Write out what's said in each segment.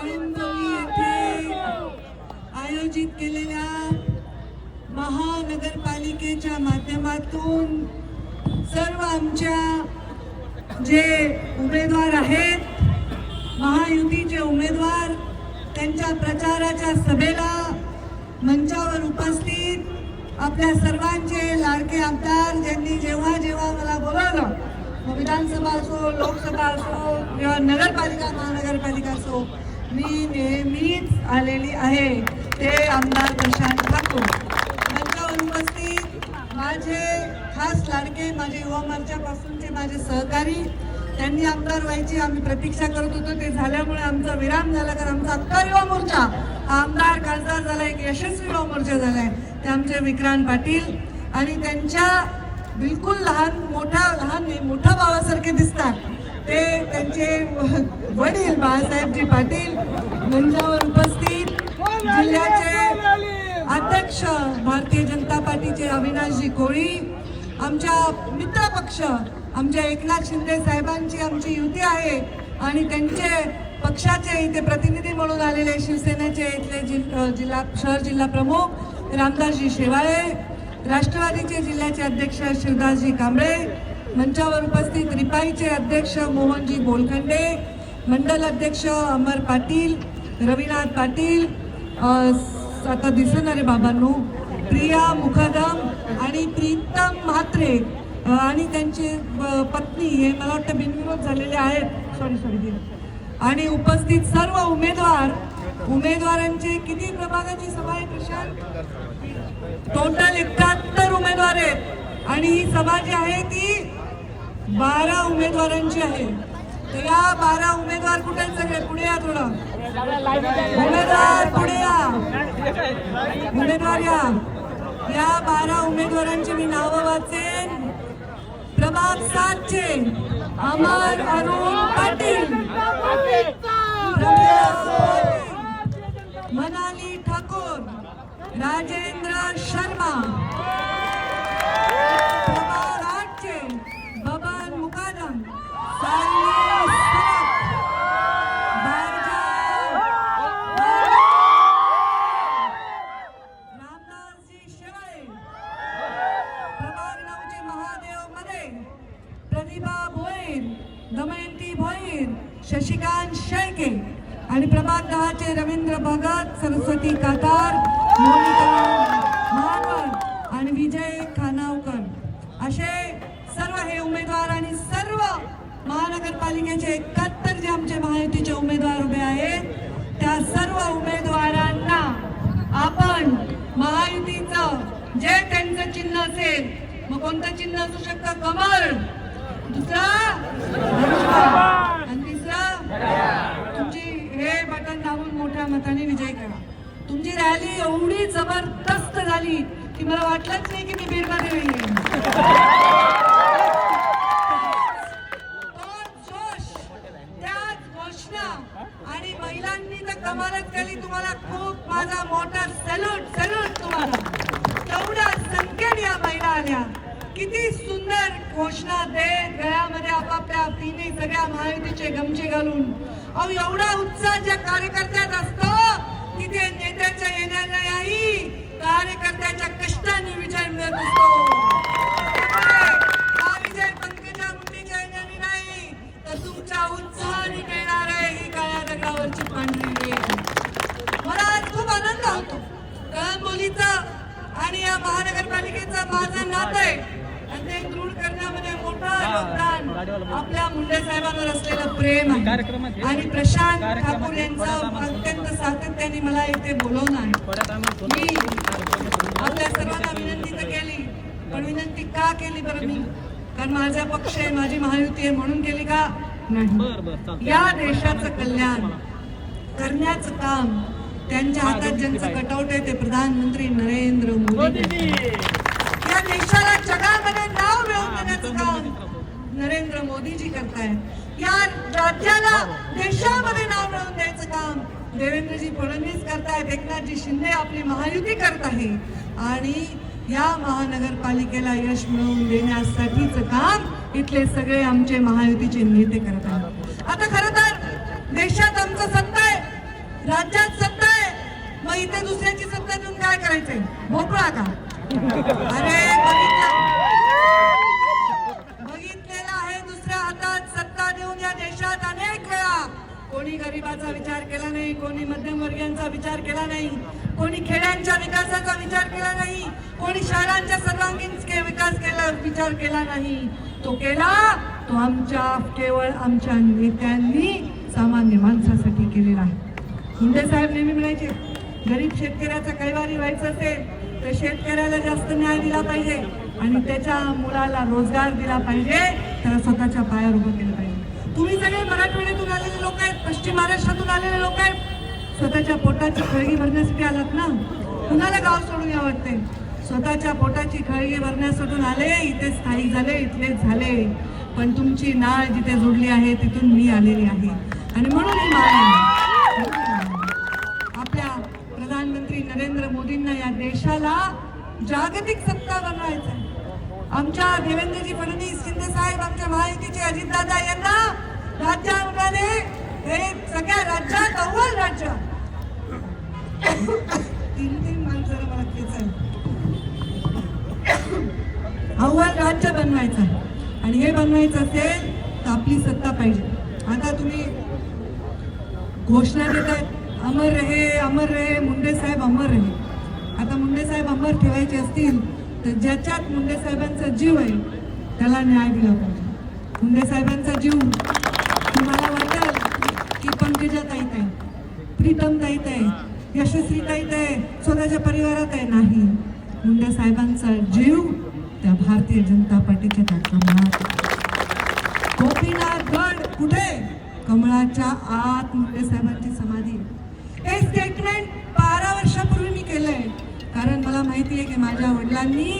कळंबोली येथे आयोजित केलेल्या महानगरपालिकेच्या माध्यमातून सर्व आमच्या जे उमेदवार आहेत, महायुतीचे उमेदवार, त्यांच्या प्रचाराच्या सभेला मंचावर उपस्थित आपल्या सर्वांचे लाडके आमदार, ज्यांनी जेव्हा जेव्हा मला बोलावलं, विधानसभा असो, लोकसभा असो किंवा नगरपालिका महानगरपालिका असो, मी नेहमीच आलेली आहे, ते आमदार प्रशांत ठाकूर. मंचावर उपस्थित माझे खास लाडके, माझे युवा मोर्चापासूनचे माझे सहकारी, त्यांनी आमदार व्हायची आम्ही प्रतीक्षा करत होतो, ते झाल्यामुळे आमचा विराम झाला, कारण आमचा अख्खा युवा मोर्चा आमदार खासदार झाला, एक यशस्वी युवा मोर्चा झालाय. ते आमचे विक्रांत पाटील आणि त्यांच्या बिलकुल लहान मोठा भावासारखे दिसतात ते त्यांचे वडील बाळासाहेबजी पाटील मंचावर उपस्थित, जिल्ह्याचे अध्यक्ष भारतीय जनता पार्टीचे अविनाशजी कोळी, आमच्या मित्र पक्ष आमच्या एकनाथ शिंदे साहेबांची आमची युती आहे आणि त्यांचे पक्षाचे इथे प्रतिनिधी म्हणून आलेले शिवसेनेचे इथले शहर जिल्हा प्रमुख रामदासजी शेवाळे, राष्ट्रवादीचे जिल्ह्याचे अध्यक्ष शिवदासजी कांबळे, मंचावर उपस्थित रिपाईचे अध्यक्ष मोहनजी बोलखंडे, मंडल अध्यक्ष अमर पाटील, रविनाथ पाटील, आता दिसणारे बाबांनो, प्रिया मुखदम आणि प्रीतम म्हात्रे आणि त्यांचे पत्नी, हे मला वाटतं बिनविरोध झालेले आहेत, सॉरी आणि उपस्थित सर्व उमेदवारांचे किती प्रभागाची सभा आहे प्रशांत? टोटल 71 उमेदवार आहेत आणि ही सभा जी आहे ती 12 उमेदवारांची आहे. तर या 12 उमेदवार कुठे सगळे पुढे या, थोडं उमेदवार पुढे या, उमेदवार या 12 उमेदवारांची मी नावं वाचेन. प्रभाग 7 चे अमर अरुण पाटील, मनाली ठाकूर, राजेंद्र शर्मा. प्रभाग 8 चे बबन मुकादम, रामदासजी शेवाळे. प्रभाग 9 चे महादेव मध्ये प्रतिभा भोईर, दमयंती भोईर, शशिकांत शेळके आणि प्रभाग 10 चे रवींद्र भगत, सरस्वती कातार, मोनिका मानवर आणि विजय खानावकर. असे सर्व हे उमेदवार आणि सर्व महानगरपालिकेचे 71 जे आमचे महायुतीचे उमेदवार उभे आहेत, त्या सर्व उमेदवारांना आपण महायुतीचं जे त्यांचं चिन्ह असेल, मग कोणतं चिन्ह असू शकतं? कमळ, दुसरा आणि तिसरा तुमची हे बटन दाबून मोठ्या मताने विजय करा. तुमची रॅली एवढी जबरदस्त झाली की मला वाटलंच नाही की मी बीडमध्ये येईन. त्याच घोषणा आणि महिलांनी तर कमालच केली. तुम्हाला खूप माझा मोठा सॅल्यूट तुम्हाला. तेवढ्या संख्येने या महिला आल्या, किती सुंदर घोषणा देत, गळ्यामध्ये आपापल्या तिन्ही सगळ्या महायुतीचे गमचे घालून. अहो, एवढा उत्साह ज्या कार्यकर्त्यात असतो तिथे नेत्याच्या येण्यालाही कार्यकर्त्याच्या कष्टाने विजय मिळत असतो. हा विजय पंकजा मुंडेच्या येण्याने नाही, तर तुमच्या उत्साहाने मिळणार आहे ही काळ्या दगडावरची पांढरी रेघ. मला आज खूप आनंद होतो. कळंबोलीचा आणि या महानगरपालिकेचा माझं नातं आहे आणि ते दृढ करण्यामध्ये मोठं योगदान आपल्या मुंडे साहेबांवर असलेलं प्रेम आहे. आणि प्रशांत ठाकूर यांचं अत्यंत सातत्याने मला इथे बोलवणं आहे. मी आपल्या सर्वांना विनंती तर केली, पण विनंती का केली बरं मी? कारण माझा पक्ष आहे, माझी महायुती आहे म्हणून केली का? नाही. या देशाचं कल्याण करण्याचं काम त्यांच्या हातात ज्यांचं कटआउट आहे ते प्रधानमंत्री नरेंद्र मोदी. या देशाला जगामध्ये नाव मिळवून देण्याचं काम नरेंद्र मोदीजी करतायत. या राज्याला देशामध्ये नाव मिळवून द्यायचं काम देवेंद्रजी फडणवीस करतायत, एकनाथजी शिंदे आपली महायुती करत आहे आणि या महानगरपालिकेला यश मिळवून देण्यासाठीचं काम इथले सगळे आमचे महायुतीचे नेते करत आहेत. आता खरं तर देशात आमचं सत्ता आहे, राज्यात सत्ता आहे, मग इथे दुसऱ्याची सत्ता देऊन काय करायचंय? भोपळा का? अरे बघितलेलं आहे, दुसऱ्या हातात सत्ता देऊन या देशात अनेक वेळा कोणी गरिबाचा विचार केला नाही, कोणी मध्यमवर्गीयांचा विचार केला नाही, कोणी खेड्यांच्या विकासाचा विचार केला नाही, कोणी शहरांच्या सर्वांगीण विचार केला नाही. तो केला तो केवळ आमच्या नेत्यांनी सामान्य माणसासाठी केलेला आहे. मुंडे साहेब नेहमी म्हणायचे, गरीब शेतकऱ्याचा कैवारी व्हायचं असेल तर शेतकऱ्याला जास्त न्याय दिला पाहिजे आणि त्याच्या मुलाला रोजगार दिला पाहिजे, त्याला स्वतःच्या पायावर उभं केलं पाहिजे. तुम्ही सगळे मराठवाड्यातून आलेले लोक आहेत, पश्चिम महाराष्ट्रातून आलेले लोक आहेत, स्वतःच्या पोटाची खळगी भरण्यासाठी आलात ना. कुणाला गाव सोडून या वाटते? स्वतःच्या पोटाची खळगी भरण्यासाठी आले, इथे स्थायिक झाले, इथलेच झाले. पण तुमची नाळ जिथे जोडली आहे तिथून मी आलेली आहे आणि म्हणून ही माळ आपल्या प्रधानमंत्री नरेंद्र मोदींना या देशाला जागतिक सत्ता बनवायचं आहे. आमच्या देवेंद्रजी फडणवीस शिंदे साहेब, आमच्या महायुतीचे अजितदादा यांना राज्यामध्ये हे सगळ्या राज्यात अव्वल राज्य तीन माणसाला मला तेच आहे अव्वल राज्य बनवायचं आहे आणि हे बनवायचं असेल तर आपली सत्ता पाहिजे. आता तुम्ही घोषणा देत आहेत, अमर रहे मुंडे साहेब अमर रहे. आता मुंडे साहेब अमर ठेवायचे असतील तर ज्याच्यात मुंडे साहेबांचा जीव आहे त्याला न्याय दिला पाहिजे. मुंडे साहेबांचा जीव तुम्हाला वाटेल की पंकजाताईत आहे, प्रीतमताईत आहे, यशस्वीताईत आहे, स्वतःच्या परिवारात आहे. नाही, मुंडे साहेबांचा जीव त्या भारतीय जनता पार्टीच्या कमळात. गोपीनाथ गड कुठे? कमळाच्या आत मुंडे साहेबांची समाधी. हे स्टेटमेंट 12 वर्षापूर्वी मी केलंय, कारण मला माहिती आहे की माझ्या वडिलांनी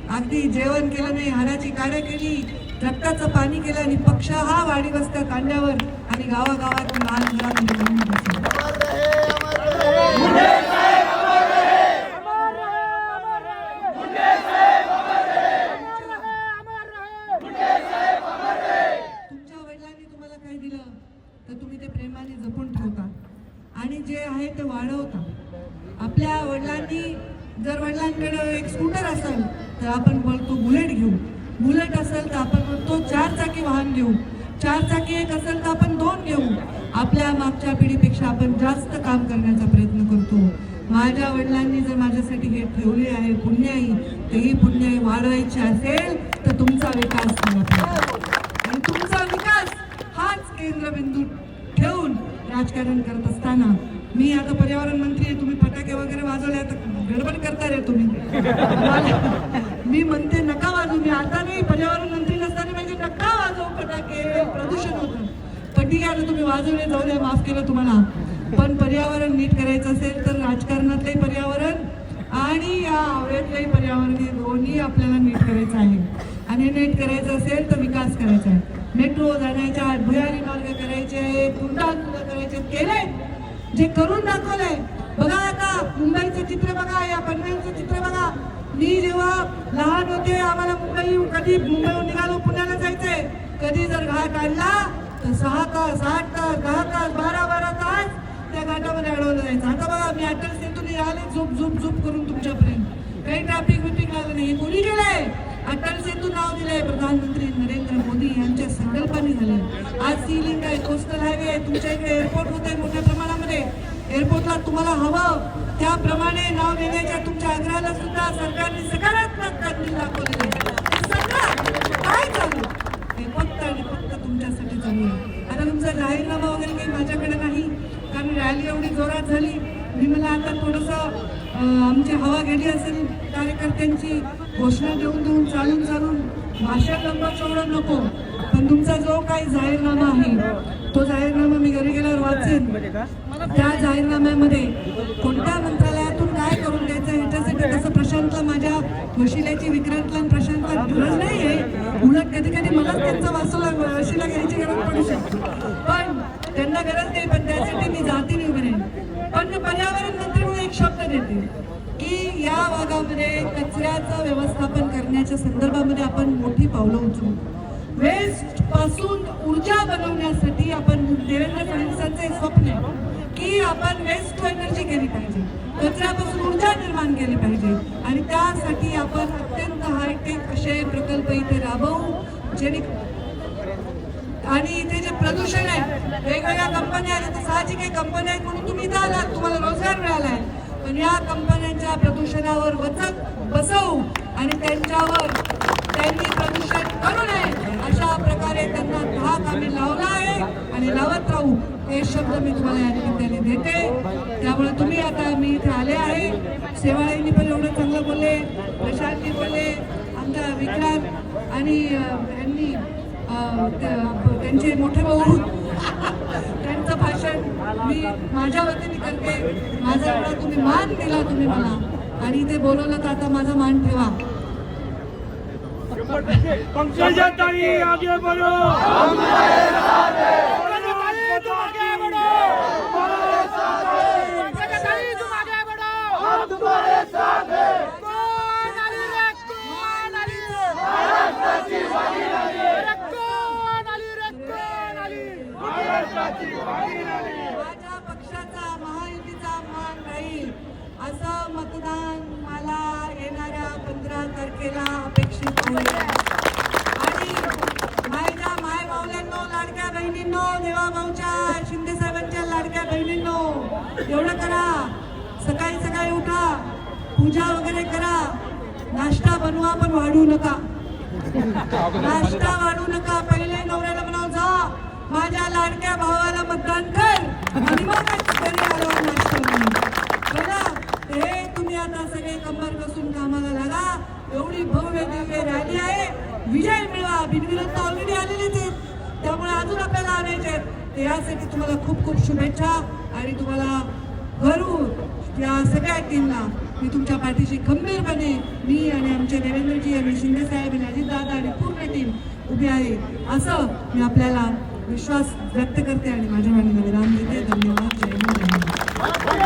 अगदी जेवण केलं नाही, हाडाची काढे केली, रक्ताचं पाणी केलं आणि पक्ष हा वाडी वस्त्या कांड्यावर आणि गावागावात लहान घरामध्ये जपून ठेवता आणि जे आहे ते वाढवता. आपल्या वडिलांनी जर वडिलांकडे एक स्कूटर असेल तर आपण बोलतो बुलेट घेऊ, बुलेट असेल तर आपण बोलतो 4 चाकी वाहन घेऊ, 4 चाकी एक असेल तर आपण 2 घेऊ. आपल्या मागच्या पिढीपेक्षा आपण जास्त काम करण्याचा प्रयत्न करतो. माझ्या वडिलांनी जर माझ्यासाठी हे ठेवले आहे पुण्याई, तर ही पुण्याई वाढवायची असेल तर तुमचा विकास झाला पाहिजे आणि तुमचा विकास हाच केंद्रबिंदू ठेवून राजकारण करत असताना मी आता पर्यावरण मंत्री आहे, तुम्ही फटाके वगैरे वाजवले, आता गडबड करता रे तुम्ही. मी म्हणते नका वाजवू, मी आता नाही, पर्यावरण मंत्री नसताना म्हणजे नका वाजवू फटाके, प्रदूषण होतं. पण ठीक आहे, आता तुम्ही वाजवले, जाऊ द्या, माफ केलं तुम्हाला. पण पर्यावरण नीट करायचं असेल तर राजकारणातले पर्यावरण आणि या आवळ्यातलंही पर्यावरण हे दोन्ही आपल्याला नीट करायचं आहे आणि नीट करायचं असेल तर विकास करायचा आहे. मेट्रो जाण्याच्या भुयारी मार्ग करायचे आहेत, उड्डाणपूल करायचे, केले, जे करून दाखवलंय. बघा आता मुंबईचं चित्र बघा, या पनवेलचं चित्र बघा. मी जेव्हा लहान होते आम्हाला कधी मुंबईहून निघालो पुण्याला जायचंय, कधी जर घाट काढला तर 6 तास 8 तास 10 तास 12 तास त्या घाटामध्ये अडवलं जायचं. आता बघा मी अटल सेतूने आले झोप झोप झोप करून तुमच्यापर्यंत, काही ट्रॅफिक बिपिक लागलं नाही. कोणी केलंय? अटल सेतू नाव दिलंय प्रधानमंत्री नरेंद्र मोदी यांच्या संकल्पने झाले. आज सी लिंक आहे, कोस्टल हायवे आहे, तुमच्या इकडे एअरपोर्ट होत आहे मोठ्या प्रमाणामध्ये. एअरपोर्टला तुम्हाला हवं त्याप्रमाणे नाव देण्याच्या तुमच्या आग्रहाला सुद्धा सरकारने सकारात्मक कामगिरी दाखवलेली आहे. सगळं काय चालू हे फक्त आणि फक्त तुमच्यासाठी चालू आहे. आता तुमचा जाहीरनामा वगैरे काही माझ्याकडे नाही, कारण रॅली एवढी जोरात झाली. मी मला आता थोडंसं आमची हवा गेली असेल कार्यकर्त्यांची, घोषणा देऊन चालून भाषण लंबा चौडा नको. पण तुमचा जो काही जाहीरनामा आहे तो जाहीरनामा मी घरी गेल्यावर वाचेन. त्या जाहीरनाम्यामध्ये कोणत्या मंत्रालयातून काय करून द्यायचं ह्याच्यासाठी तसं प्रशांतला, माझ्या वशिल्याची विक्रांतला प्रशांतला गरज नाही आहे. उलट कधी कधी मलाच त्यांचा वशिला घ्यायची गरज पडू शकते, पण त्यांना गरज नाही. पण त्यासाठी मी जातीने उभे राहीन. पण पर्यावरण मंत्री म्हणून एक शब्द देते की या भागामध्ये कचऱ्याचं व्यवस्थापन करण्याच्या संदर्भामध्ये आपण मोठी पावलं उचलू. वेस्ट पासून ऊर्जा बनवण्यासाठी आपण देवेंद्र फडणवीसांचे स्वप्न आहे की आपण वेस्ट टू एनर्जी केली पाहिजे, कचऱ्यापासून ऊर्जा निर्माण केली पाहिजे आणि त्यासाठी आपण अत्यंत हायटेक असे प्रकल्प इथे राबवू जेणे आणि इथे जे प्रदूषण आहे वेगवेगळ्या कंपन्या आहेत, तर साहजिक आहे कंपन्या आहेत म्हणून तुम्ही इथं आलात, तुम्हाला रोजगार मिळाला आहे, पण या कंपन्यांच्या प्रदूषणावर वचक बसवू आणि त्यांनी प्रदूषण करू नये अशा प्रकारे त्यांना धाक आम्ही लावला आहे आणि लावत राहू हे शब्द मी तुम्हाला या निमित्ताने देते. त्यामुळे तुम्ही आता मी इथे आले आहे, सेवाळींनी पण एवढं चांगलं बोलले, प्रशांतनी बोलले, आमच्या विक्रांत आणि यांनी त्यांचे मोठे भाऊ त्यांचं भाषण मी माझ्या वतीने करते. माझा एवढा तुम्ही मान दिला तुम्ही मला आणि इथे बोलवलं तर आता माझा मान ठेवा. पंकजाताई आगे बढ़ो, हम तुम्हारे साथ हैं. पंकजाताई तुम आगे बढ़ो, हम तुम्हारे साथ हैं. कौन आली रे, कौन आली रे, महाराष्ट्राची वाणी आली रे, कौन आली रे, कौन आली, महाराष्ट्राची वाणी आली. माझ्या पक्षाचा महायुतीचा मान राहील असं मतदान मला येणाऱ्या 15 तारखेला अपेक्षित आहे. आणि माझ्या माय मावल्यांनो, लाडक्या बहिणींनो, देवाभाऊच्या शिंदे साहेबांच्या लाडक्या बहिणींनो, एवढं करा, सकाळी सकाळी उठा, पूजा वगैरे करा, नाश्ता बनवा पण वाढू नका, नाश्ता वाढू नका. पहिले नवऱ्याला म्हणावं जा माझ्या लाडक्या भावाला मतदान कर आणि मग घरी आल्यावर नाश्ता बनव. बघा हे तुम्ही आता सगळे कंबर बसून कामाला लागा. एवढी भव्य दिव्य रॅली आहे, विजय मिळवा. बिनविरोध तर ऑलरेडी आलेलेच आहेत, त्यामुळे अजून आपल्याला आणायचे आहेत. तर यासाठी तुम्हाला खूप खूप शुभेच्छा आणि तुम्हाला घरून या सगळ्या टीमला मी तुमच्या पाठीशी खंबीरपणे मी आणि आमचे देवेंद्रजी आणि शिंदे साहेब आणि अजितदादा आणि पूर्ण टीम उभी आहे असं मी आपल्याला विश्वास व्यक्त करते आणि माझ्या वाणीला विराम देते. धन्यवाद. जय हिंद.